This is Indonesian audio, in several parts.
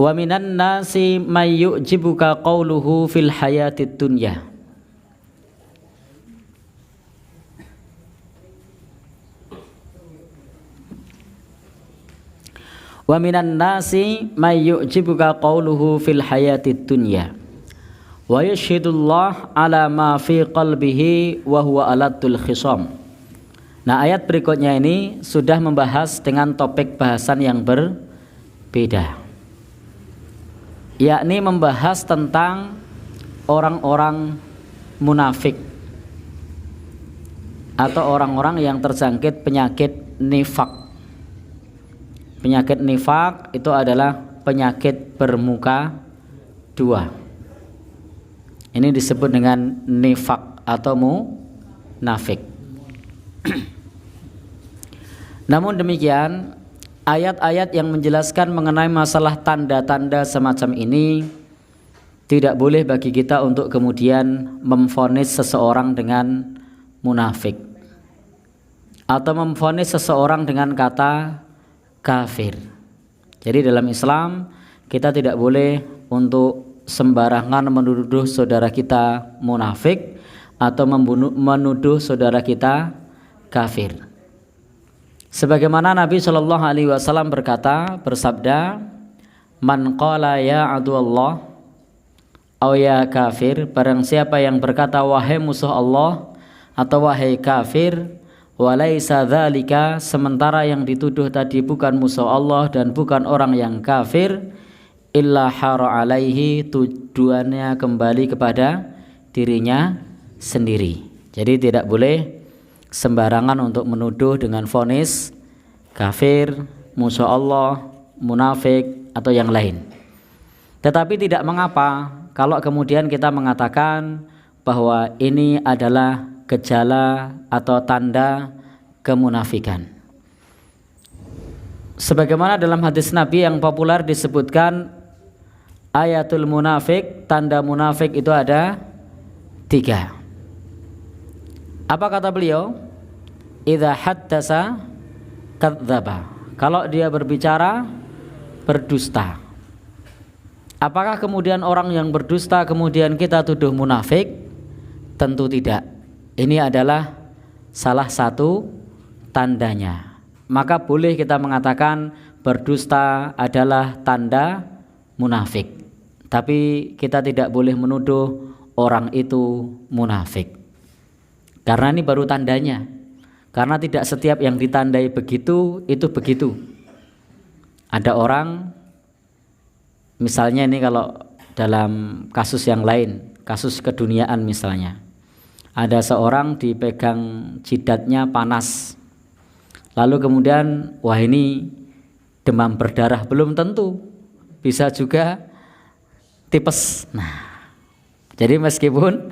Wa minan nasi may yu'jibuka qawluhu fil hayatid dunya. Wa minan nasi may yu'jibuka qawluhu fil hayatid dunya. Wa yashhadullah ala ma fi qalbihi wa huwa aladul khisam. Nah, ayat berikutnya ini sudah membahas dengan topik bahasan yang berbeda, yakni membahas tentang orang-orang munafik atau orang-orang yang terjangkit penyakit nifak. Penyakit nifak itu adalah penyakit bermuka dua. Ini disebut dengan nifak atau munafik. Namun demikian, ayat-ayat yang menjelaskan mengenai masalah tanda-tanda semacam ini tidak boleh bagi kita untuk kemudian memvonis seseorang dengan munafik atau memvonis seseorang dengan kata kafir. Jadi dalam Islam kita tidak boleh untuk sembarangan menuduh saudara kita munafik atau menuduh saudara kita kafir. Sebagaimana Nabi Shallallahu Alaihi Wasallam bersabda, "Man qala ya aduallah, aw ya kafir, barang siapa yang berkata wahai musuh Allah atau wahai kafir, walaisa dzalika, sementara yang dituduh tadi bukan musuh Allah dan bukan orang yang kafir, illa hara alaihi, tujuannya kembali kepada dirinya sendiri." Jadi tidak boleh sembarangan untuk menuduh dengan vonis kafir, musuh Allah, munafik atau yang lain. Tetapi tidak mengapa kalau kemudian kita mengatakan bahwa ini adalah gejala atau tanda kemunafikan. Sebagaimana dalam hadis Nabi yang populer disebutkan, ayatul munafik, tanda munafik itu ada 3. Apa kata beliau? Idza haddasa kadzdzaba. Kalau dia berbicara, berdusta. Apakah kemudian orang yang berdusta kemudian kita tuduh munafik? Tentu tidak. Ini adalah salah satu tandanya. Maka boleh kita mengatakan berdusta adalah tanda munafik. Tapi kita tidak boleh menuduh orang itu munafik. Karena ini baru tandanya. Karena tidak setiap yang ditandai begitu itu begitu. Ada orang, misalnya ini kalau dalam kasus yang lain, kasus keduniaan misalnya, ada seorang dipegang jidatnya panas, lalu kemudian wah ini demam berdarah, belum tentu, bisa juga tipes. Nah, jadi meskipun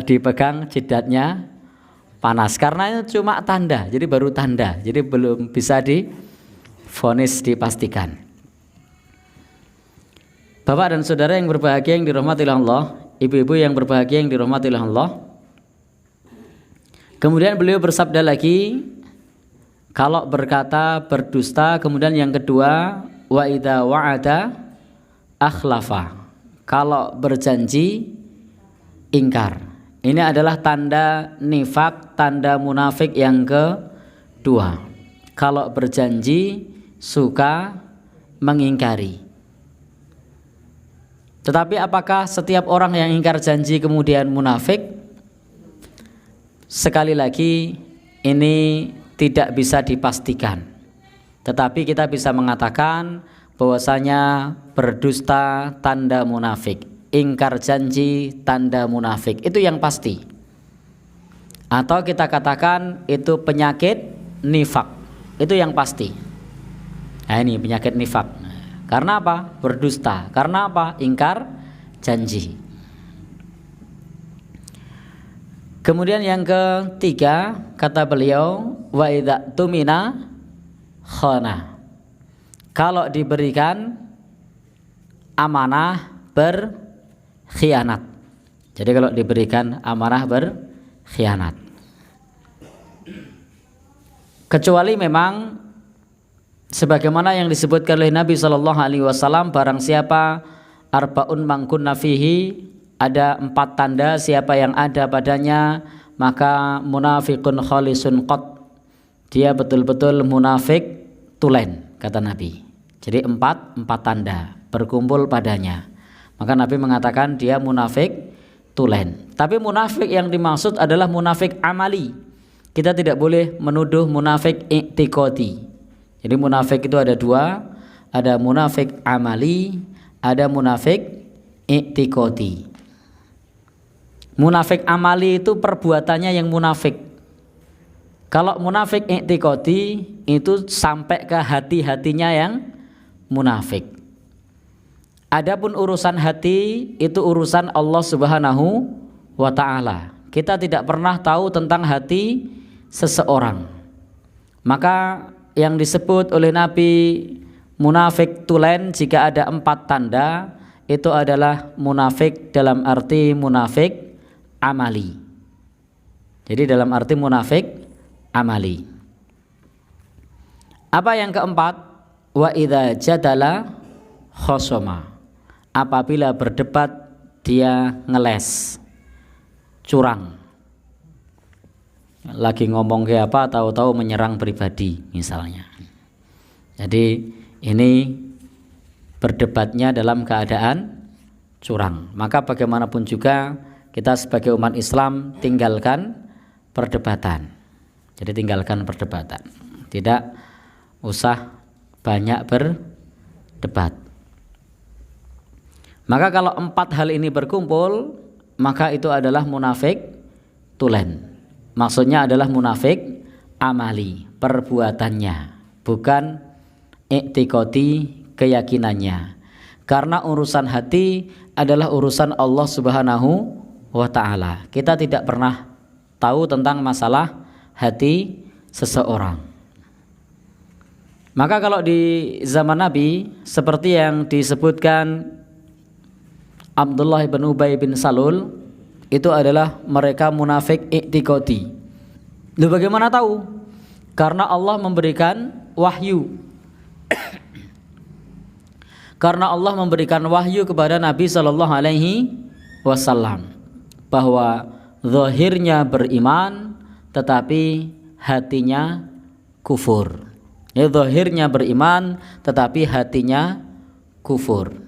dipegang jidatnya panas, karena itu cuma tanda, jadi baru tanda, jadi belum bisa divonis dipastikan. Bapak dan saudara yang berbahagia yang dirahmati Allah, ibu-ibu yang berbahagia yang dirahmati Allah, kemudian beliau bersabda lagi, kalau berkata berdusta, kemudian yang kedua, wa idza wa'ada akhlafa, kalau berjanji ingkar. Ini adalah tanda nifak, tanda munafik yang kedua. Kalau berjanji suka mengingkari. Tetapi apakah setiap orang yang ingkar janji kemudian munafik? Sekali lagi ini tidak bisa dipastikan. Tetapi kita bisa mengatakan bahwasanya berdusta tanda munafik, ingkar janji tanda munafik, itu yang pasti. Atau kita katakan itu penyakit nifak, itu yang pasti. Nah ini penyakit nifak. Karena apa? Berdusta. Karena apa? Ingkar janji. Kemudian yang ketiga, kata beliau, wa idza tumina khana, kalau diberikan amanah berkhianat. Jadi kalau diberikan amanah berkhianat, kecuali memang sebagaimana yang disebutkan oleh Nabi sallallahu alaihi wasallam, barang siapa arbaun mangkunna fihi, ada 4 tanda siapa yang ada padanya, maka munafiqun khalisun qat, dia betul-betul munafik tulen, kata Nabi. Jadi 4 tanda berkumpul padanya, maka Nabi mengatakan dia munafik tulen. Tapi munafik yang dimaksud adalah munafik amali. Kita tidak boleh menuduh munafik i'tiqadi. Jadi munafik itu ada 2, ada munafik amali, ada munafik i'tiqadi. Munafik amali itu perbuatannya yang munafik. Kalau munafik i'tiqadi itu sampai ke hati-hatinya yang munafik. Adapun urusan hati itu urusan Allah Subhanahu wa ta'ala. Kita tidak pernah tahu tentang hati seseorang. Maka yang disebut oleh Nabi munafik tulen, jika ada 4 tanda, itu adalah munafik dalam arti munafik amali. Jadi dalam arti munafik amali. Apa yang keempat? Wa idza jadala khosoma. Apabila berdebat dia ngeles, curang. Lagi ngomong ke apa, tahu-tahu menyerang pribadi misalnya. Jadi ini berdebatnya dalam keadaan curang. Maka bagaimanapun juga kita sebagai umat Islam tinggalkan perdebatan. Jadi tinggalkan perdebatan. Tidak usah banyak berdebat. Maka kalau 4 hal ini berkumpul, maka itu adalah munafik tulen. Maksudnya adalah munafik amali, perbuatannya, bukan i'tiqadi, keyakinannya. Karena urusan hati adalah urusan Allah Subhanahu wa ta'ala. Kita tidak pernah tahu tentang masalah hati seseorang. Maka kalau di zaman Nabi, seperti yang disebutkan Abdullah bin Ubay bin Salul, itu adalah mereka munafik i'tiqadi. Lalu bagaimana tahu? Karena Allah memberikan wahyu. Karena Allah memberikan wahyu kepada Nabi sallallahu alaihi wasallam bahwa zahirnya beriman tetapi hatinya kufur. Ya, zahirnya beriman tetapi hatinya kufur.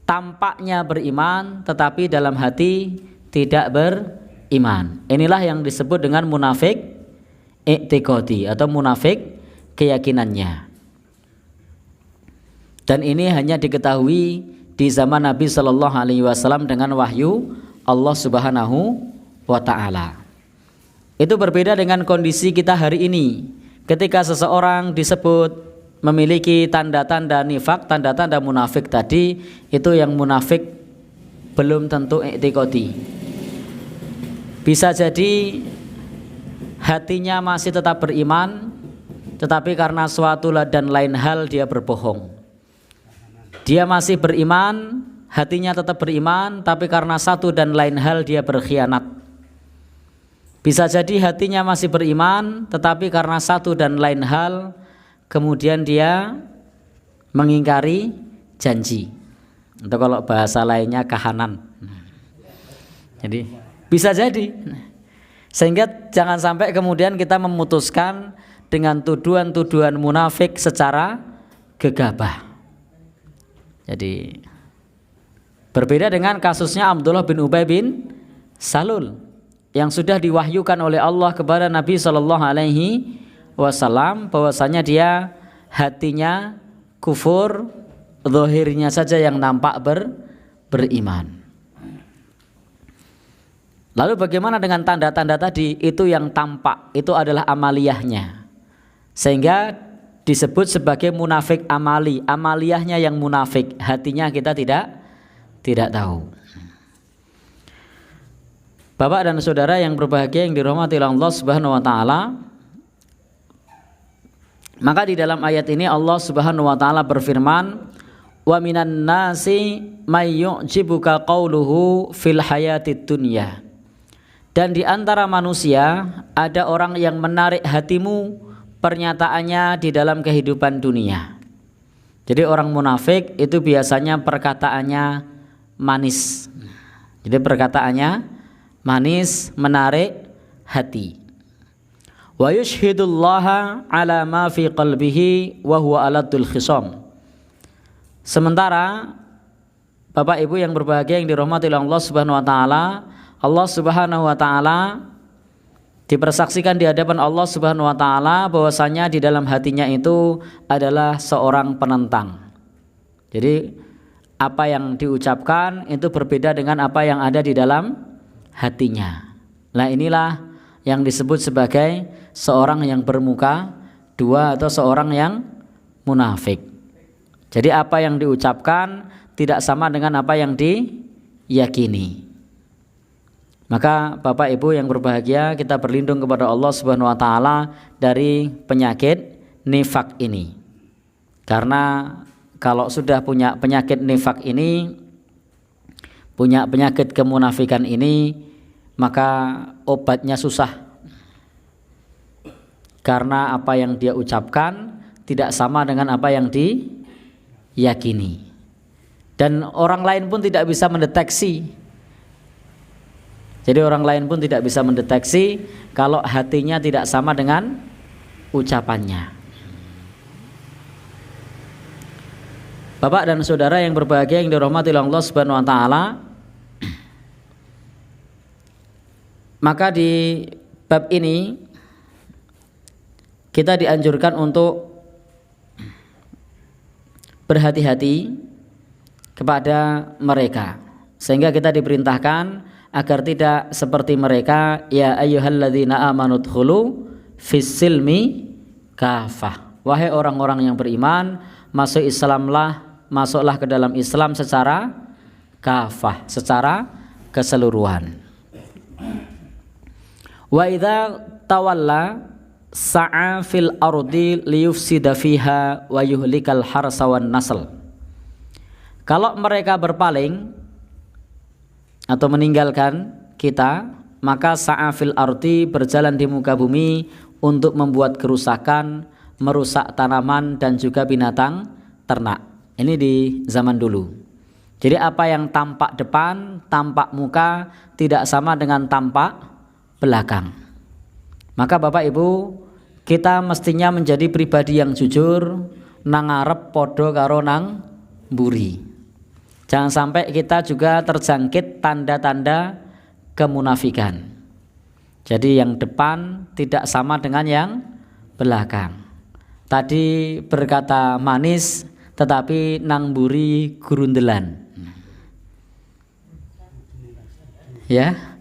Tampaknya beriman tetapi dalam hati tidak beriman. Inilah yang disebut dengan munafik i'tiqadi atau munafik keyakinannya. Dan ini hanya diketahui di zaman Nabi sallallahu alaihi wasallam dengan wahyu Allah Subhanahu wa ta'ala. Itu berbeda dengan kondisi kita hari ini. Ketika seseorang disebut memiliki tanda-tanda nifak, tanda-tanda munafik tadi, itu yang munafik belum tentu i'tiqadi. Bisa jadi hatinya masih tetap beriman, tetapi karena suatu dan lain hal dia berbohong. Dia masih beriman, hatinya tetap beriman, tapi karena satu dan lain hal dia berkhianat. Bisa jadi hatinya masih beriman, tetapi karena satu dan lain hal kemudian dia mengingkari janji. Atau kalau bahasa lainnya kahanan. Jadi bisa jadi. Sehingga jangan sampai kemudian kita memutuskan dengan tuduhan-tuduhan munafik secara gegabah. Jadi berbeda dengan kasusnya Abdullah bin Ubay bin Salul yang sudah diwahyukan oleh Allah kepada Nabi sallallahu alaihi wasallam bahwasanya dia hatinya kufur, zahirnya saja yang nampak beriman. Lalu bagaimana dengan tanda-tanda tadi? Itu yang tampak, itu adalah amaliyahnya. Sehingga disebut sebagai munafik amali. Amaliyahnya yang munafik, hatinya kita tidak tahu. Bapak dan saudara yang berbahagia yang dirahmati Allah Subhanahu wa taala, maka di dalam ayat ini Allah Subhanahu wa taala berfirman, "Wa minan nasi may yu'jibuka qauluhu fil hayatid dunya." Dan di antara manusia ada orang yang menarik hatimu pernyataannya di dalam kehidupan dunia. Jadi orang munafik itu biasanya perkataannya manis. Jadi perkataannya manis, menarik hati. Wa yushhidullaha ala ma fi qalbihi wa huwa aladul khisam. Sementara Bapak Ibu yang berbahagia yang dirahmati oleh Allah Subhanahu wa taala, Allah Subhanahu wa taala dipersaksikan di hadapan Allah Subhanahu wa taala bahwasanya di dalam hatinya itu adalah seorang penentang. Jadi apa yang diucapkan itu berbeda dengan apa yang ada di dalam hatinya. Nah, inilah yang disebut sebagai seorang yang bermuka dua atau seorang yang munafik. Jadi apa yang diucapkan tidak sama dengan apa yang diyakini. Maka Bapak Ibu yang berbahagia, kita berlindung kepada Allah Subhanahu wa taala dari penyakit nifak ini. Karena kalau sudah punya penyakit nifak ini, punya penyakit kemunafikan ini, maka obatnya susah. Karena apa yang dia ucapkan tidak sama dengan apa yang diyakini. Dan orang lain pun tidak bisa mendeteksi. Jadi orang lain pun tidak bisa mendeteksi kalau hatinya tidak sama dengan ucapannya. Bapak dan saudara yang berbahagia yang dirahmati oleh Allah Subhanahu wa taala, maka di bab ini kita dianjurkan untuk berhati-hati kepada mereka, sehingga kita diperintahkan agar tidak seperti mereka. Ya ayyuhalladzina amanu dkhulu fis silmi kafah. Wahai orang-orang yang beriman, masuklah ke dalam Islam secara kafah, secara keseluruhan. Wa idza tawalla sa'a fil ardi liyufsida fiha wa yuhlikal harsa wan nasl. Kalau mereka berpaling atau meninggalkan kita, maka sa'a fil ardi, berjalan di muka bumi untuk membuat kerusakan, merusak tanaman dan juga binatang ternak. Ini di zaman dulu. Jadi apa yang tampak depan, tampak muka tidak sama dengan tampak belakang. Maka Bapak Ibu, kita mestinya menjadi pribadi yang jujur, nang ngarep podo karo nang mburi. Jangan sampai kita juga terjangkit tanda-tanda kemunafikan. Jadi yang depan tidak sama dengan yang belakang. Tadi berkata manis tetapi nang mburi gurundelan. Ya.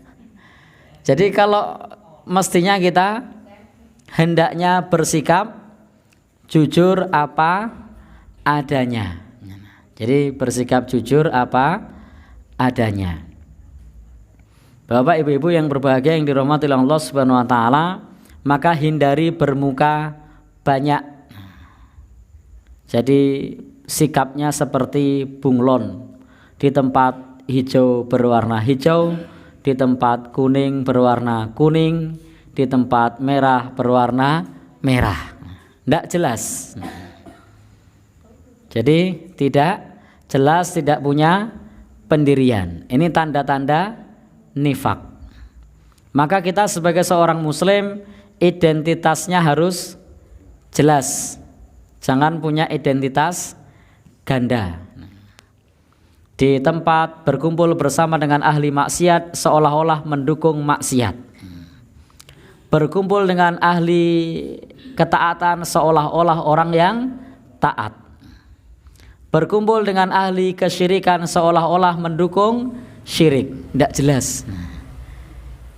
Jadi kalau mestinya kita hendaknya bersikap jujur apa adanya. Jadi bersikap jujur apa adanya. Bapak Ibu-ibu yang berbahagia yang dirahmati oleh Allah Subhanahu wa taala, maka hindari bermuka banyak. Jadi sikapnya seperti bunglon, di tempat hijau berwarna hijau, di tempat kuning berwarna kuning, di tempat merah berwarna merah. Tidak jelas. Jadi tidak jelas, tidak punya pendirian. Ini tanda-tanda nifak. Maka kita sebagai seorang muslim identitasnya harus jelas. Jangan punya identitas ganda. Di tempat berkumpul bersama dengan ahli maksiat seolah-olah mendukung maksiat. Berkumpul dengan ahli ketaatan seolah-olah orang yang taat. Berkumpul dengan ahli kesyirikan seolah-olah mendukung syirik. Tidak jelas.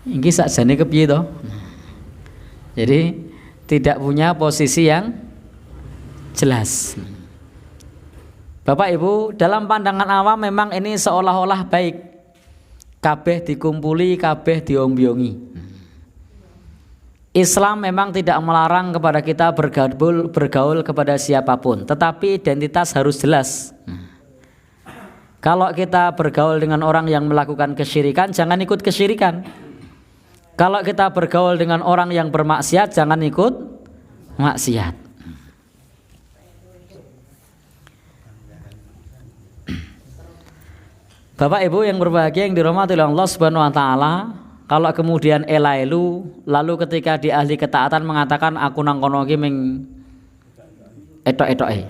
Ini sakjane kepiye toh? Jadi tidak punya posisi yang jelas. Bapak Ibu, dalam pandangan awam memang ini seolah-olah baik. Kabeh dikumpuli, kabeh diombyongi. Islam memang tidak melarang kepada kita bergaul kepada siapapun, tetapi identitas harus jelas. Kalau kita bergaul dengan orang yang melakukan kesyirikan, jangan ikut kesyirikan. Kalau kita bergaul dengan orang yang bermaksiat, jangan ikut maksiat. Bapak Ibu yang berbahagia yang dirahmati oleh Allah Subhanahu wa taala, kalau kemudian elailu lalu ketika di ahli ketaatan mengatakan aku nang kono iki ming etok-etoke.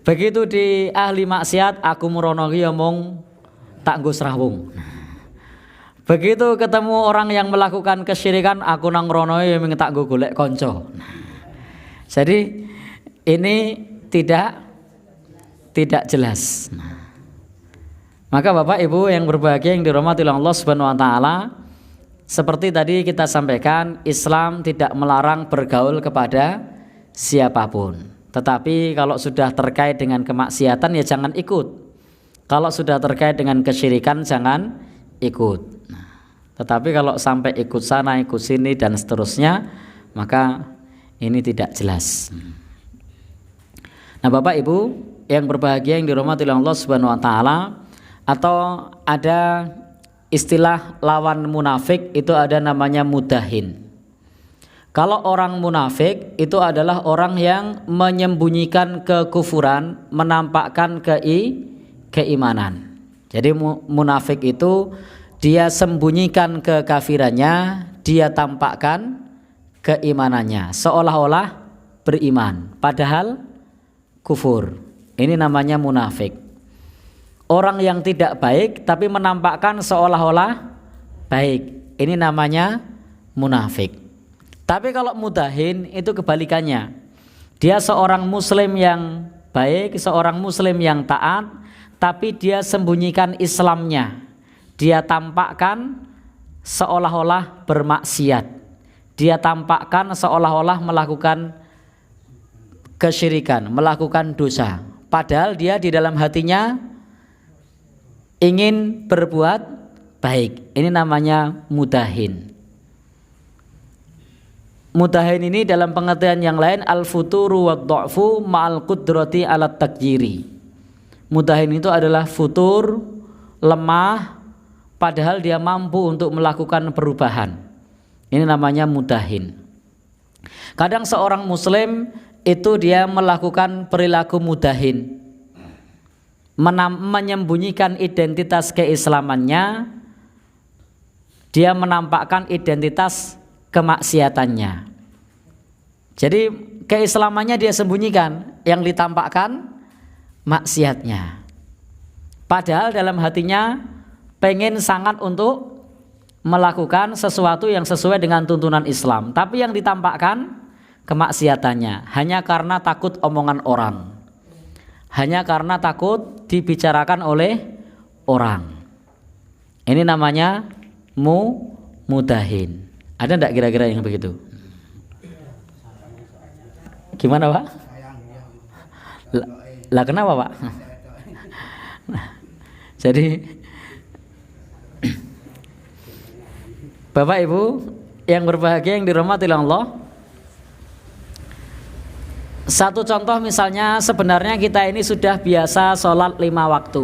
Begitu di ahli maksiat aku murono iki ya mung tak nggo srawung. Begitu ketemu orang yang melakukan kesyirikan aku nang rono ya ming tak nggo golek kanca. Jadi ini tidak jelas. Maka Bapak Ibu yang berbahagia yang dirahmati oleh Allah Subhanahu wa taala, seperti tadi kita sampaikan, Islam tidak melarang bergaul kepada siapapun. Tetapi kalau sudah terkait dengan kemaksiatan ya jangan ikut. Kalau sudah terkait dengan kesyirikan jangan ikut. Tetapi kalau sampai ikut sana, ikut sini dan seterusnya, maka ini tidak jelas. Nah, Bapak Ibu yang berbahagia yang dirahmati oleh Allah Subhanahu wa taala, atau ada istilah lawan munafik itu ada namanya mudahin. Kalau orang munafik itu adalah orang yang menyembunyikan kekufuran, menampakkan keimanan. Jadi munafik itu dia sembunyikan kekafirannya, dia tampakkan keimanannya, seolah-olah beriman, padahal kufur. Ini namanya munafik. Orang yang tidak baik tapi menampakkan seolah-olah baik. Ini namanya munafik. Tapi kalau mudahin itu kebalikannya. Dia seorang muslim yang baik, seorang muslim yang taat, tapi dia sembunyikan Islamnya. Dia tampakkan seolah-olah bermaksiat. Dia tampakkan seolah-olah melakukan kesyirikan, melakukan dosa. Padahal dia di dalam hatinya ingin berbuat baik. Ini namanya mudahin. Mudahin ini dalam pengertian yang lain al-futuru wad-dha'fu ma'al qudrati ala takjiri. Mudahin itu adalah futur, lemah, padahal dia mampu untuk melakukan perubahan. Ini namanya mudahin. Kadang seorang muslim itu dia melakukan perilaku mudahin, menyembunyikan identitas keislamannya, dia menampakkan identitas kemaksiatannya. Jadi keislamannya dia sembunyikan, yang ditampakkan maksiatnya. Padahal dalam hatinya pengen sangat untuk melakukan sesuatu yang sesuai dengan tuntunan Islam, tapi yang ditampakkan kemaksiatannya hanya karena takut omongan orang, hanya karena takut dibicarakan oleh orang. Ini namanya mudahin. Ada enggak kira-kira yang begitu? Gimana Pak? Lah kenapa Pak? Nah, jadi Bapak Ibu yang berbahagia yang dirahmati oleh Allah, satu contoh misalnya sebenarnya kita ini sudah biasa sholat 5 waktu,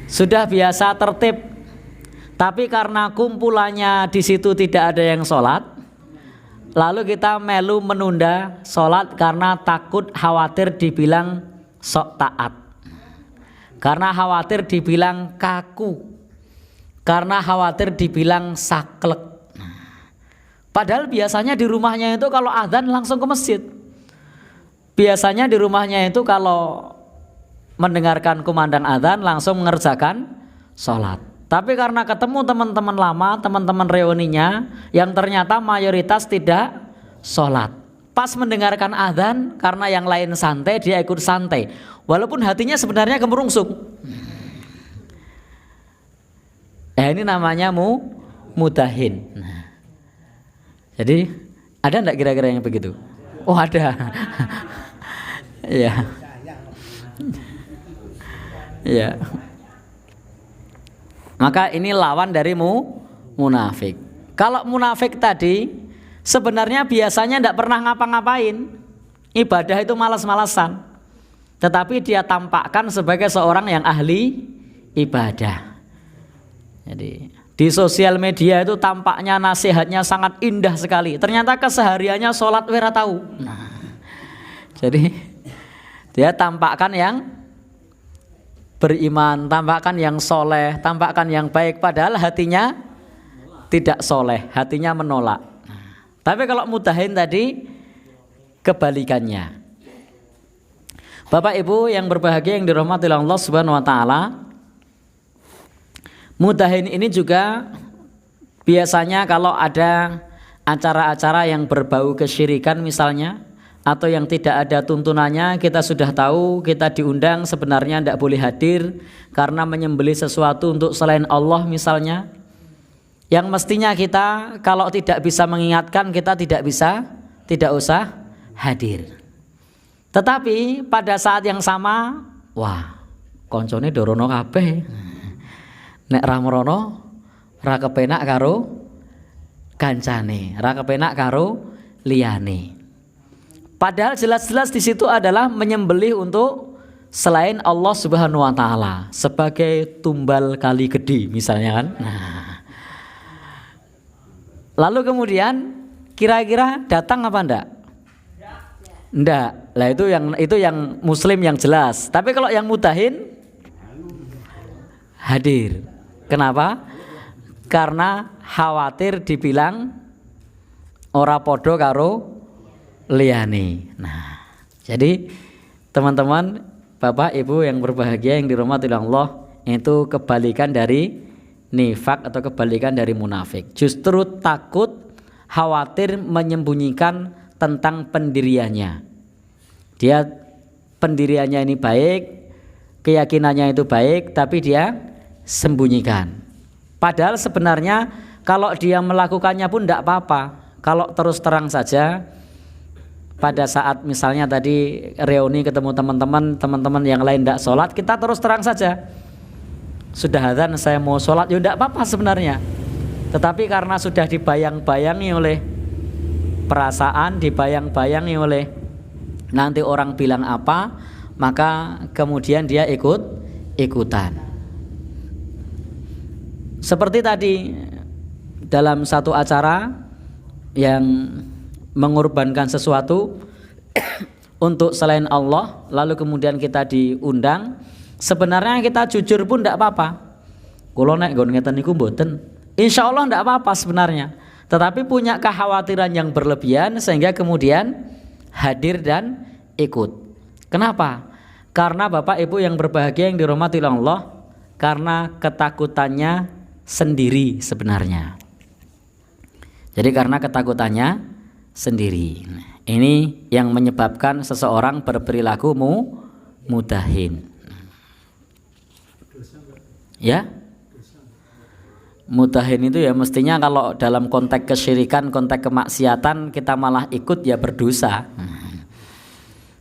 sudah biasa tertib, tapi karena kumpulannya di situ tidak ada yang sholat, lalu kita melu menunda sholat karena takut khawatir dibilang sok taat, karena khawatir dibilang kaku, karena khawatir dibilang saklek. Padahal biasanya di rumahnya itu kalau adzan langsung ke masjid. Biasanya di rumahnya itu kalau mendengarkan kumandang adzan langsung mengerjakan sholat. Tapi karena ketemu teman-teman lama, teman-teman reuninya yang ternyata mayoritas tidak sholat, pas mendengarkan adzan karena yang lain santai dia ikut santai, walaupun hatinya sebenarnya gemerungsung. Ini namanya mudahin. Jadi ada enggak kira-kira yang begitu? Oh ada. Iya. Iya. Maka ini lawan dari munafik. Kalau munafik tadi sebenarnya biasanya enggak pernah ngapa-ngapain, ibadah itu malas-malasan, tetapi dia tampakkan sebagai seorang yang ahli ibadah. Jadi Di sosial media itu tampaknya nasihatnya sangat indah sekali. Ternyata kesehariannya sholat wira tahu. Nah, jadi dia tampakkan yang beriman, tampakkan yang soleh, tampakkan yang baik. Padahal hatinya tidak soleh, hatinya menolak. Tapi kalau mudahin tadi kebalikannya. Bapak Ibu yang berbahagia yang dirahmati oleh Allah Subhanahu wa taala, mudahin ini juga biasanya kalau ada acara-acara yang berbau kesyirikan misalnya, atau yang tidak ada tuntunannya, kita sudah tahu kita diundang sebenarnya tidak boleh hadir karena menyembelih sesuatu untuk selain Allah misalnya, yang mestinya kita kalau tidak bisa mengingatkan, kita tidak usah hadir. Tetapi pada saat yang sama, wah koncone dorono kabeh, nek ra merono ra kepenak karo kancane, ra kepenak karo liyane. Padahal jelas-jelas di situ adalah menyembelih untuk selain Allah Subhanahu wa taala sebagai tumbal kali gede misalnya kan. Nah. Lalu kemudian kira-kira datang apa enggak? Enggak. Lah itu yang muslim yang jelas. Tapi kalau yang mudahin hadir. Kenapa? Karena khawatir dibilang ora podo karo liyane. Nah, jadi teman-teman, Bapak Ibu yang berbahagia yang dirahmati Allah, itu kebalikan dari nifak atau kebalikan dari munafik. Justru takut, khawatir menyembunyikan tentang pendiriannya. Dia pendiriannya ini baik, keyakinannya itu baik, tapi dia sembunyikan. Padahal sebenarnya kalau dia melakukannya pun tidak apa-apa. Kalau terus terang saja, pada saat misalnya tadi reuni ketemu teman-teman yang lain tidak sholat, kita terus terang saja. Sudah adzan saya mau sholat, ya tidak apa-apa sebenarnya. Tetapi karena sudah dibayang-bayangi oleh perasaan, dibayang-bayangi oleh nanti orang bilang apa, maka kemudian dia ikutan. Seperti tadi dalam satu acara yang mengorbankan sesuatu untuk selain Allah, lalu kemudian kita diundang, sebenarnya kita jujur pun tidak apa-apa. Kalau nek nggon ngeten niku mboten, insya Allah tidak apa-apa sebenarnya. Tetapi punya kekhawatiran yang berlebihan sehingga kemudian hadir dan ikut. Kenapa? Karena Bapak Ibu yang berbahagia yang dirahmati Allah, karena ketakutannya sendiri sebenarnya. Jadi karena ketakutannya sendiri. Ini yang menyebabkan seseorang berperilaku mudahin. Ya? Mudahin itu ya mestinya kalau dalam konteks kesyirikan, konteks kemaksiatan kita malah ikut ya berdosa.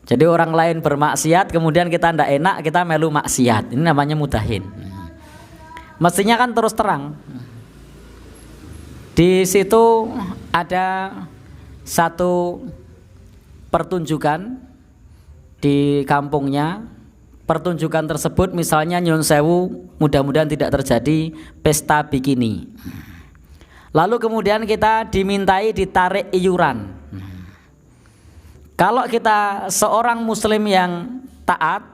Jadi orang lain bermaksiat kemudian kita ndak enak, kita melu maksiat. Ini namanya mudahin. Mestinya kan terus terang. Di situ ada satu pertunjukan di kampungnya. Pertunjukan tersebut misalnya nyun sewu, mudah-mudahan tidak terjadi pesta bikini. Lalu kemudian kita dimintai ditarik iuran. Kalau kita seorang muslim yang taat,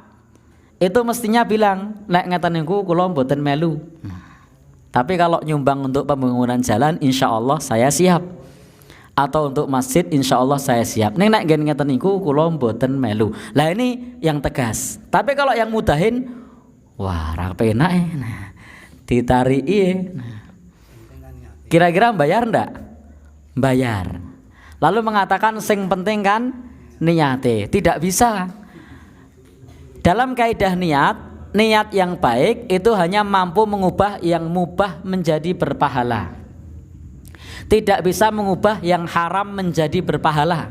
itu mestinya bilang, nek ngeten niku kula mboten melu. Tapi kalau nyumbang untuk pembangunan jalan, insya Allah saya siap. Atau untuk masjid, insya Allah saya siap. Nek ngeten niku kula mboten melu. Lah ini yang tegas. Tapi kalau yang mudahin, wah ra penak nah, ditariki. Nah. Kira-kira bayar ndak? Bayar. Lalu mengatakan sing penting kan niate. Tidak bisa. Dalam kaidah niat yang baik itu hanya mampu mengubah yang mubah menjadi berpahala. Tidak bisa mengubah yang haram menjadi berpahala.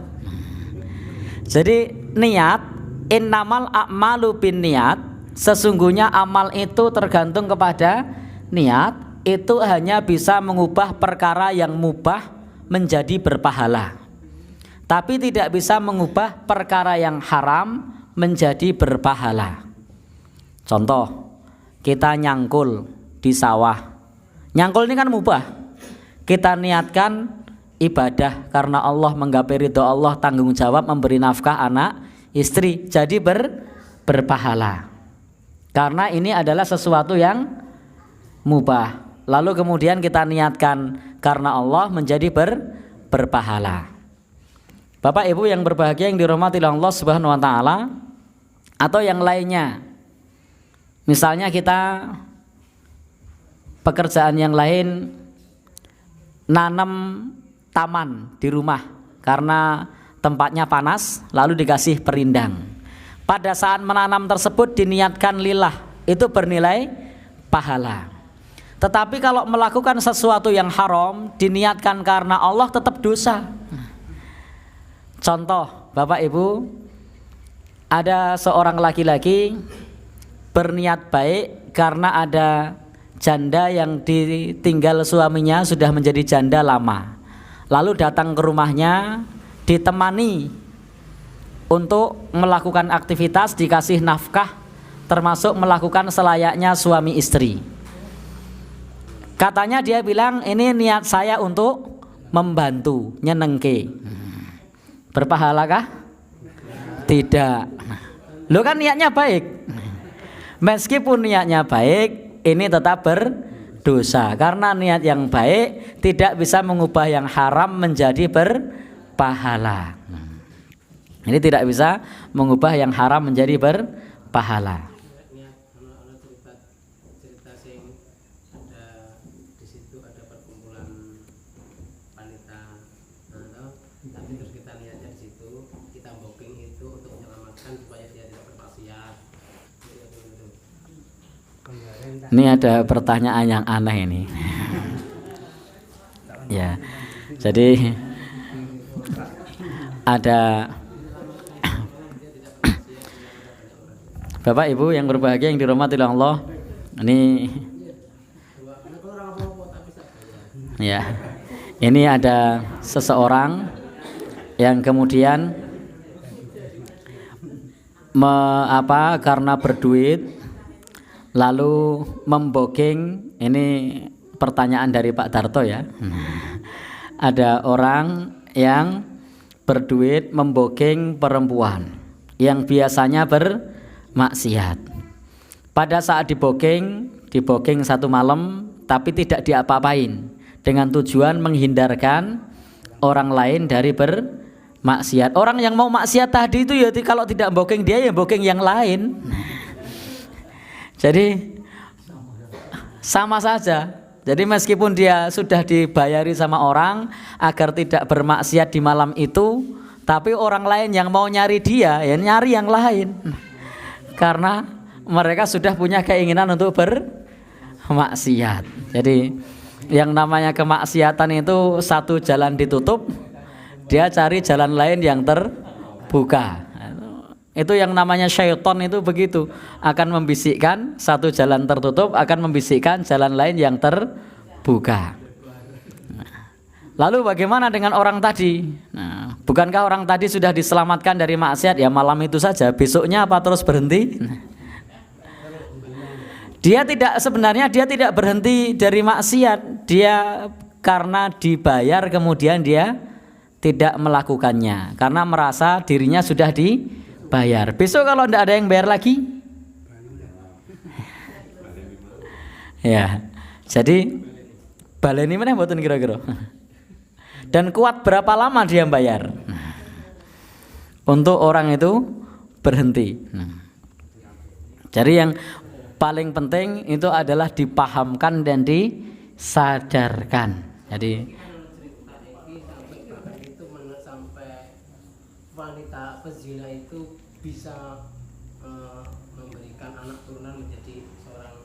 Jadi niat, innamal a'malu bin niat, sesungguhnya amal itu tergantung kepada niat, itu hanya bisa mengubah perkara yang mubah menjadi berpahala. Tapi tidak bisa mengubah perkara yang haram menjadi berpahala. Contoh, kita nyangkul di sawah. Nyangkul ini kan mubah. Kita niatkan ibadah karena Allah, menggapai ridho Allah, tanggung jawab memberi nafkah anak, istri, jadi berpahala. Karena ini adalah sesuatu yang mubah. Lalu kemudian kita niatkan karena Allah, menjadi berpahala. Bapak Ibu yang berbahagia yang dirahmati Allah Subhanahu wa taala, atau yang lainnya. Misalnya kita pekerjaan yang lain, nanam taman di rumah karena tempatnya panas, lalu dikasih perindang. Pada saat menanam tersebut diniatkan lillah, itu bernilai pahala. Tetapi kalau melakukan sesuatu yang haram diniatkan karena Allah, tetap dosa. Contoh, Bapak Ibu, ada seorang laki-laki berniat baik karena ada janda yang ditinggal suaminya sudah menjadi janda lama. Lalu datang ke rumahnya, ditemani untuk melakukan aktivitas, dikasih nafkah, termasuk melakukan selayaknya suami istri. Katanya dia bilang, ini niat saya untuk membantu, nyenengke. Berpahalakah? Tidak. Lo kan niatnya baik. Meskipun niatnya baik, ini tetap berdosa. Karena niat yang baik tidak bisa mengubah yang haram menjadi berpahala. Ini tidak bisa mengubah yang haram menjadi berpahala. Ini ada pertanyaan yang aneh ini. Ya, jadi ada Bapak Ibu yang berbahagia yang dirahmati Allah. Ini ya, ini ada seseorang yang kemudian karena berduit lalu membooking, ini pertanyaan dari Pak Darto ya. Ada orang yang berduit membooking perempuan yang biasanya bermaksiat. Pada saat dibooking satu malam, tapi tidak diapa-apain, dengan tujuan menghindarkan orang lain dari bermaksiat. Orang yang mau maksiat tadi itu ya kalau tidak booking dia ya booking yang lain. Jadi sama saja. Jadi meskipun dia sudah dibayari sama orang agar tidak bermaksiat di malam itu, tapi orang lain yang mau nyari dia ya nyari yang lain. Karena mereka sudah punya keinginan untuk bermaksiat. Jadi yang namanya kemaksiatan itu satu jalan ditutup, dia cari jalan lain yang terbuka. Itu yang namanya syaitan itu begitu, akan membisikkan satu jalan tertutup, akan membisikkan jalan lain yang terbuka. Lalu bagaimana dengan orang tadi? Bukankah orang tadi sudah diselamatkan dari maksiat ya malam itu saja, besoknya apa terus berhenti? Sebenarnya dia tidak berhenti dari maksiat, dia karena dibayar kemudian dia tidak melakukannya karena merasa dirinya sudah dibayar. Besok kalau tidak ada yang bayar lagi, ya. Jadi baleni mana mboten kira-kira. Dan kuat berapa lama dia bayar? Untuk orang itu berhenti. Jadi yang paling penting itu adalah dipahamkan dan disadarkan. Jadi wanita pezina itu bisa memberikan anak turunan menjadi seorang.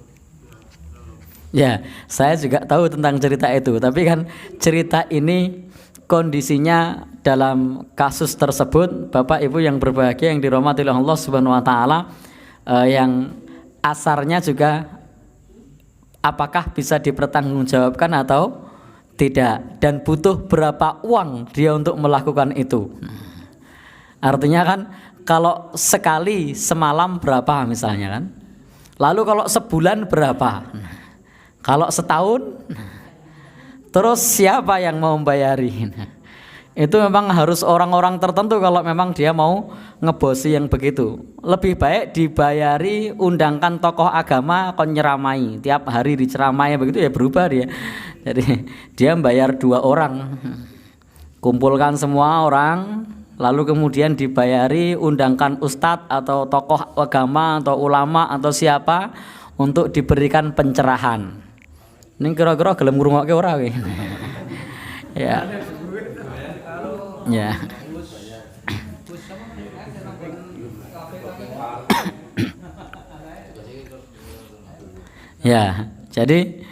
Ya, saya juga tahu tentang cerita itu, tapi kan cerita ini kondisinya dalam kasus tersebut, Bapak Ibu yang berbahagia yang dirahmati Allah Subhanahu wa taala, yang asarnya juga apakah bisa dipertanggungjawabkan atau tidak, dan butuh berapa uang dia untuk melakukan itu. Artinya kan kalau sekali semalam berapa misalnya kan, lalu kalau sebulan berapa, Kalau setahun, terus siapa yang mau membayari? Itu memang harus orang-orang tertentu kalau memang dia mau ngebosi yang begitu. Lebih baik dibayari, undangkan tokoh agama kon nyeramai. Tiap hari diceramai begitu ya berubah dia. Jadi dia bayar 2 orang. Kumpulkan semua orang, lalu kemudian dibayari, undangkan ustadz atau tokoh agama atau ulama atau siapa untuk diberikan pencerahan. Ini kira-kira gelem ngrungokke ora kowe? Ya. Ya. Ya, jadi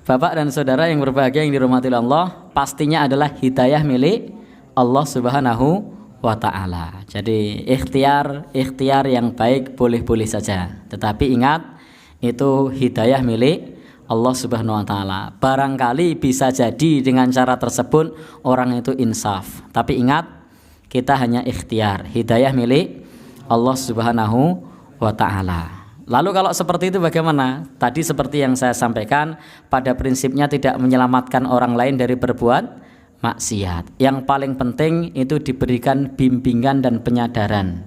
Bapak dan saudara yang berbahagia yang dirahmati Allah, pastinya adalah hidayah milik Allah Subhanahu wa taala. Jadi ikhtiar yang baik boleh-boleh saja. Tetapi ingat itu hidayah milik Allah Subhanahu wa taala. Barangkali bisa jadi dengan cara tersebut orang itu insaf. Tapi ingat kita hanya ikhtiar, hidayah milik Allah Subhanahu wa taala. Lalu kalau seperti itu bagaimana? Tadi seperti yang saya sampaikan, pada prinsipnya tidak menyelamatkan orang lain dari berbuat maksiat. Yang paling penting itu diberikan bimbingan dan penyadaran.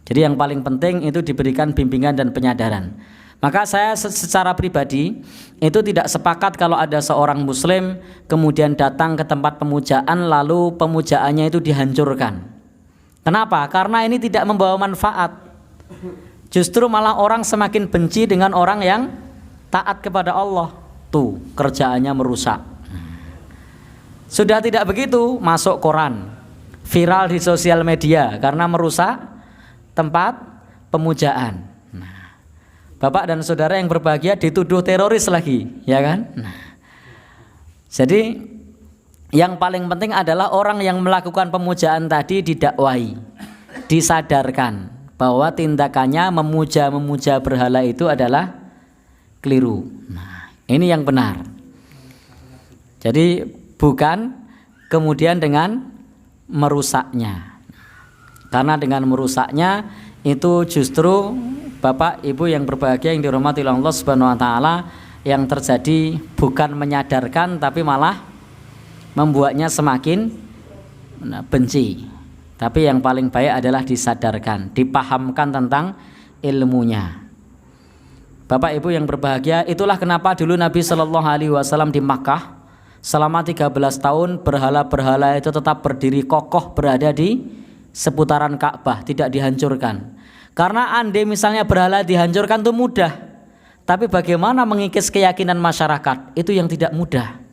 Jadi yang paling penting itu diberikan bimbingan dan penyadaran. Maka saya secara pribadi itu tidak sepakat kalau ada seorang muslim kemudian datang ke tempat pemujaan lalu pemujaannya itu dihancurkan. Kenapa? Karena ini tidak membawa manfaat. Justru malah orang semakin benci dengan orang yang taat kepada Allah. Tuh, kerjaannya merusak. Sudah tidak begitu, masuk koran, viral di sosial media karena merusak tempat pemujaan. Bapak dan saudara yang berbahagia dituduh teroris lagi, ya kan? Jadi yang paling penting adalah orang yang melakukan pemujaan tadi didakwahi, disadarkan bahwa tindakannya memuja berhala itu adalah keliru. Nah, ini yang benar. Jadi bukan kemudian dengan merusaknya. Karena dengan merusaknya itu justru Bapak Ibu yang berbahagia yang dirahmati Allah Subhanahu wa taala, yang terjadi bukan menyadarkan tapi malah membuatnya semakin benci. Tapi yang paling baik adalah disadarkan, dipahamkan tentang ilmunya. Bapak Ibu yang berbahagia, itulah kenapa dulu Nabi Shallallahu alaihi wasallam di Makkah selama 13 tahun berhala-berhala itu tetap berdiri kokoh berada di seputaran Ka'bah, tidak dihancurkan. Karena andai misalnya berhala dihancurkan itu mudah, tapi bagaimana mengikis keyakinan masyarakat itu yang tidak mudah.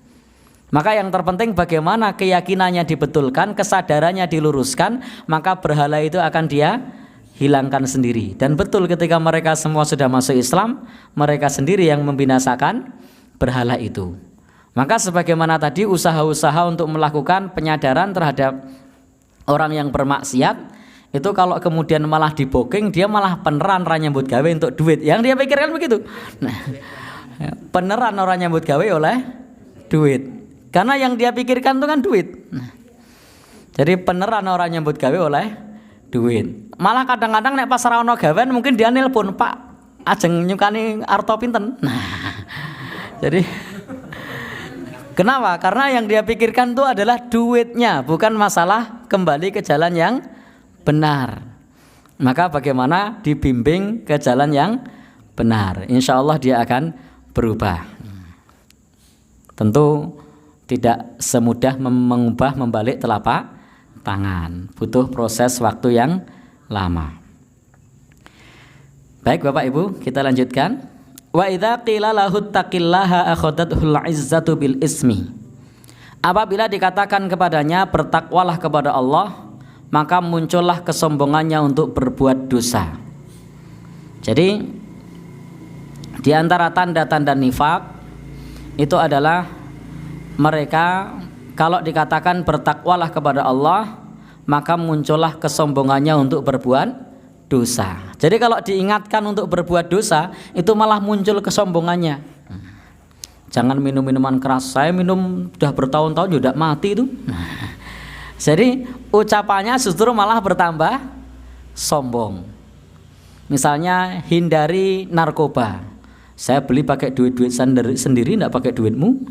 Maka yang terpenting bagaimana keyakinannya dibetulkan, kesadarannya diluruskan, maka berhala itu akan dia hilangkan sendiri. Dan betul ketika mereka semua sudah masuk Islam, mereka sendiri yang membinasakan berhala itu. Maka sebagaimana tadi usaha-usaha untuk melakukan penyadaran terhadap orang yang bermaksiat, itu kalau kemudian malah diboking, dia malah peneran orang nyambut gawe untuk duit. Yang dia pikirkan begitu. Nah, peneran orang nyambut gawe oleh duit. Karena yang dia pikirkan itu kan duit. Nah, jadi peneran orang nyambut gawe oleh duit. Malah kadang-kadang nek pas ora ono gawean mungkin dia nelpon, "Pak, ajeng nyukani arto pinten." Nah, jadi kenapa? Karena yang dia pikirkan itu adalah duitnya, bukan masalah kembali ke jalan yang benar. Maka bagaimana dibimbing ke jalan yang benar, insya Allah dia akan berubah. Tentu tidak semudah mengubah membalik telapak tangan, butuh proses waktu yang lama. Baik Bapak Ibu, kita lanjutkan. Wa idza qila lahu taqillaha akhadathul izzatu bil ismi. Apabila dikatakan kepadanya bertakwalah kepada Allah, maka muncullah kesombongannya untuk berbuat dosa. Jadi di antara tanda-tanda nifak itu adalah mereka kalau dikatakan bertakwalah kepada Allah, maka muncullah kesombongannya untuk berbuat dosa. Jadi kalau diingatkan untuk berbuat dosa, itu malah muncul kesombongannya. Jangan minum minuman keras, saya minum sudah bertahun-tahun sudah mati itu. Jadi ucapannya justru malah bertambah sombong. Misalnya hindari narkoba. Saya beli pakai duit sendiri, tidak pakai duitmu.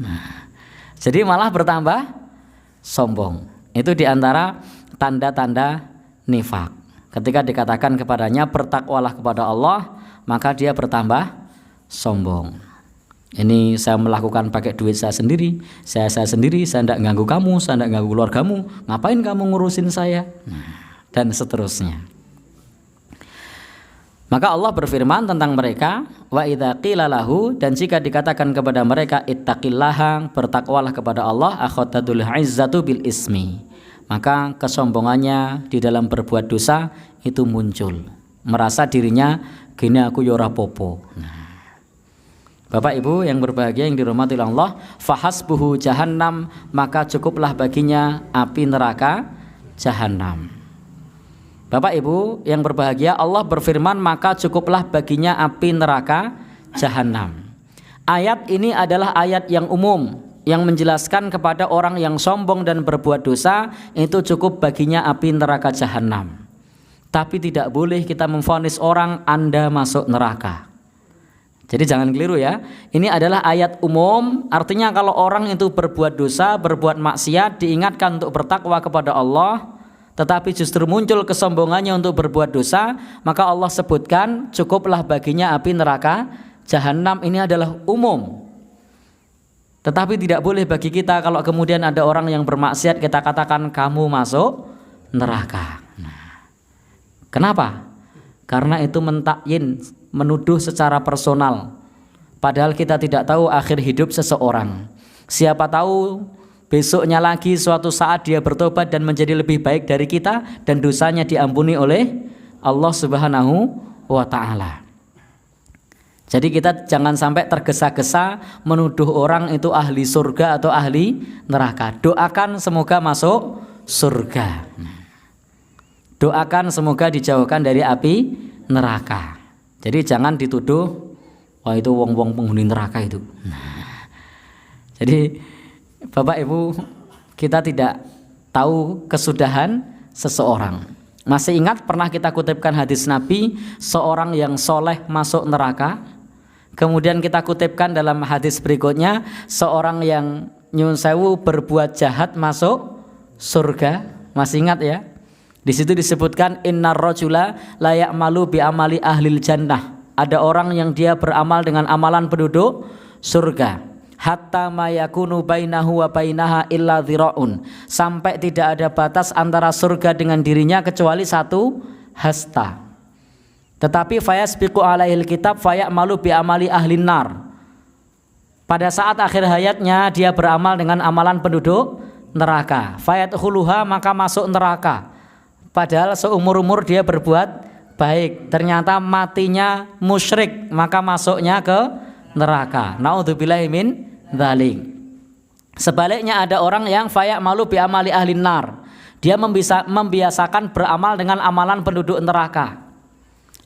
Jadi malah bertambah sombong. Itu diantara tanda-tanda nifak. Ketika dikatakan kepadanya bertakwalah kepada Allah, maka dia bertambah sombong. Ini saya melakukan pakai duit saya sendiri, saya sendiri, saya tidak ganggu kamu, saya tidak ganggu keluargamu, ngapain kamu ngurusin saya? Dan seterusnya. Maka Allah berfirman tentang mereka, wa idza qila lahu, dan jika dikatakan kepada mereka ittaqillaha, bertakwalah kepada Allah, akhadul izzatu bil ismi, maka kesombongannya di dalam berbuat dosa itu muncul, merasa dirinya gini aku ya ora popo. Bapak Ibu yang berbahagia yang dirahmati Allah, fahasbuhu jahannam, maka cukuplah baginya api neraka jahannam. Bapak Ibu yang berbahagia, Allah berfirman maka cukuplah baginya api neraka jahanam. Ayat ini adalah ayat yang umum yang menjelaskan kepada orang yang sombong dan berbuat dosa itu cukup baginya api neraka jahanam. Tapi tidak boleh kita memvonis orang Anda masuk neraka. Jadi jangan keliru ya. Ini adalah ayat umum, artinya kalau orang itu berbuat dosa, berbuat maksiat, diingatkan untuk bertakwa kepada Allah, tetapi justru muncul kesombongannya untuk berbuat dosa, maka Allah sebutkan cukuplah baginya api neraka jahanam. Ini adalah umum. Tetapi tidak boleh bagi kita kalau kemudian ada orang yang bermaksiat kita katakan kamu masuk neraka. Kenapa? Karena itu mentakyin, menuduh secara personal. Padahal kita tidak tahu akhir hidup seseorang. Siapa tahu besoknya lagi suatu saat dia bertobat dan menjadi lebih baik dari kita dan dosanya diampuni oleh Allah Subhanahu wa ta'ala. Jadi kita jangan sampai tergesa-gesa menuduh orang itu ahli surga atau ahli neraka. Doakan semoga masuk surga. Doakan semoga dijauhkan dari api neraka. Jadi jangan dituduh wah itu wong-wong penghuni neraka itu. Jadi Bapak Ibu, kita tidak tahu kesudahan seseorang. Masih ingat pernah kita kutipkan hadis Nabi, seorang yang soleh masuk neraka. Kemudian kita kutipkan dalam hadis berikutnya, seorang yang nyun sewu berbuat jahat masuk surga. Masih ingat ya? Di situ disebutkan innar rajula la ya'malu bi amali ahlil jannah. Ada orang yang dia beramal dengan amalan penduduk surga. Hatta ma yakunu bainahu wa bainaha illa dhira'un, sampai tidak ada batas antara surga dengan dirinya kecuali satu hasta. Tetapi fayasbiqu alaihil kitab fayamalu bi amali ahlin nar. Pada saat akhir hayatnya dia beramal dengan amalan penduduk neraka. Fayadkhuluha, maka masuk neraka. Padahal seumur-umur dia berbuat baik. Ternyata matinya musyrik, maka masuknya ke neraka. Naudzubillahi min dzalik. Sebaliknya ada orang yang fayamalu bi amali ahlin nar. Dia membiasakan beramal dengan amalan penduduk neraka.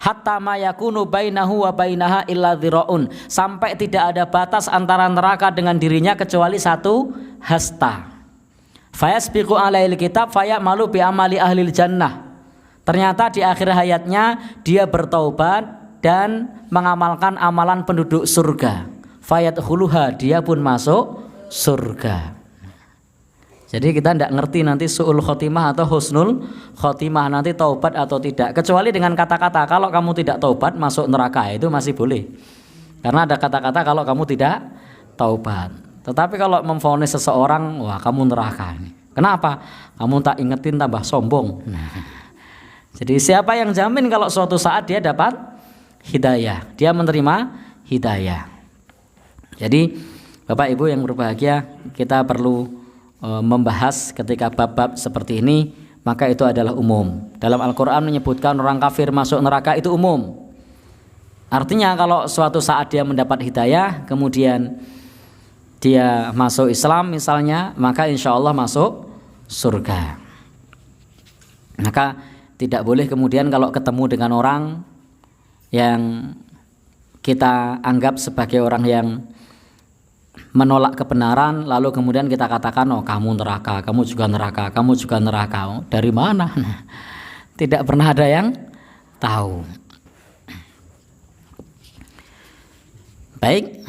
Hatta ma yakunu bainahu wa bainaha illa dhira'un, sampai tidak ada batas antara neraka dengan dirinya kecuali satu hasta. Fayasbiqu alaihil kitab fayamalu bi amali ahlil jannah. Ternyata di akhir hayatnya dia bertaubat dan mengamalkan amalan penduduk surga. Fayadkhuluha, dia pun masuk surga. Jadi kita tidak ngerti nanti su'ul khotimah atau husnul khotimah, nanti taubat atau tidak. Kecuali dengan kata-kata kalau kamu tidak taubat masuk neraka, itu masih boleh. Karena ada kata-kata kalau kamu tidak taubat. Tetapi kalau memvonis seseorang, wah kamu neraka ini. Kenapa? Kamu tak ingetin tambah sombong. Jadi siapa yang jamin kalau suatu saat dia dapat hidayah, dia menerima hidayah. Jadi Bapak Ibu yang berbahagia, kita perlu membahas ketika bab-bab seperti ini, maka itu adalah umum. Dalam Al-Quran menyebutkan orang kafir masuk neraka itu umum. Artinya kalau suatu saat dia mendapat hidayah, kemudian dia masuk Islam misalnya, maka insya Allah masuk surga. Maka tidak boleh kemudian kalau ketemu dengan orang yang kita anggap sebagai orang yang menolak kebenaran, lalu kemudian kita katakan, oh kamu neraka, kamu juga neraka, kamu juga neraka. Oh, dari mana? Tidak pernah ada yang tahu. Baik.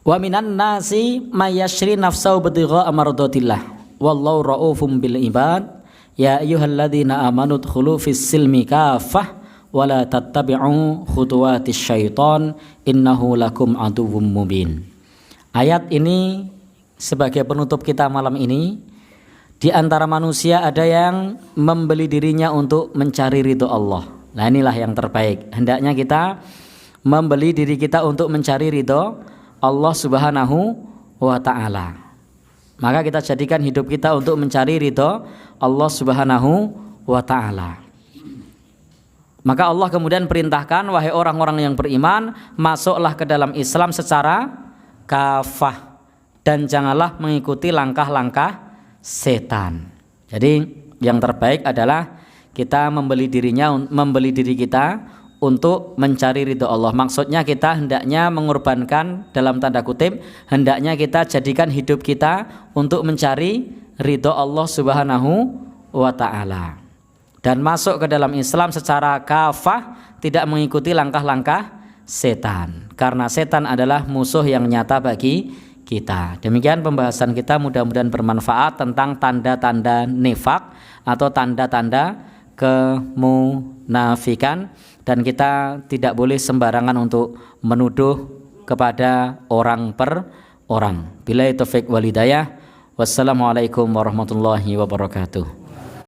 Wa minan nasi may yashri nafsahu bitigha mardatillah wallahu raufum bil ibad. Ya ayyuhalladzina amanu dkhulu fis silmi kaffah wa la tattabi'u khutuwatis syaiton innahu lakum aduwwum mubin. Ayat ini sebagai penutup kita malam ini. Di antara manusia ada yang membeli dirinya untuk mencari ridho Allah. Nah, inilah yang terbaik. Hendaknya kita membeli diri kita untuk mencari ridho Allah Subhanahu wa ta'ala. Maka kita jadikan hidup kita untuk mencari ridho Allah Subhanahu wa ta'ala. Maka Allah kemudian perintahkan, wahai orang-orang yang beriman, masuklah ke dalam Islam secara kafah dan janganlah mengikuti langkah-langkah setan. Jadi yang terbaik adalah kita membeli diri kita untuk mencari ridho Allah. Maksudnya kita hendaknya mengorbankan, dalam tanda kutip, hendaknya kita jadikan hidup kita untuk mencari ridho Allah Subhanahu wa ta'ala. Dan masuk ke dalam Islam secara kafah, tidak mengikuti langkah-langkah setan. Karena setan adalah musuh yang nyata bagi kita. Demikian pembahasan kita, mudah-mudahan bermanfaat tentang tanda-tanda nifak atau tanda-tanda kemunafikan, dan kita tidak boleh sembarangan untuk menuduh kepada orang per orang. Billahi taufiq wal hidayah. Wassalamualaikum warahmatullahi wabarakatuh.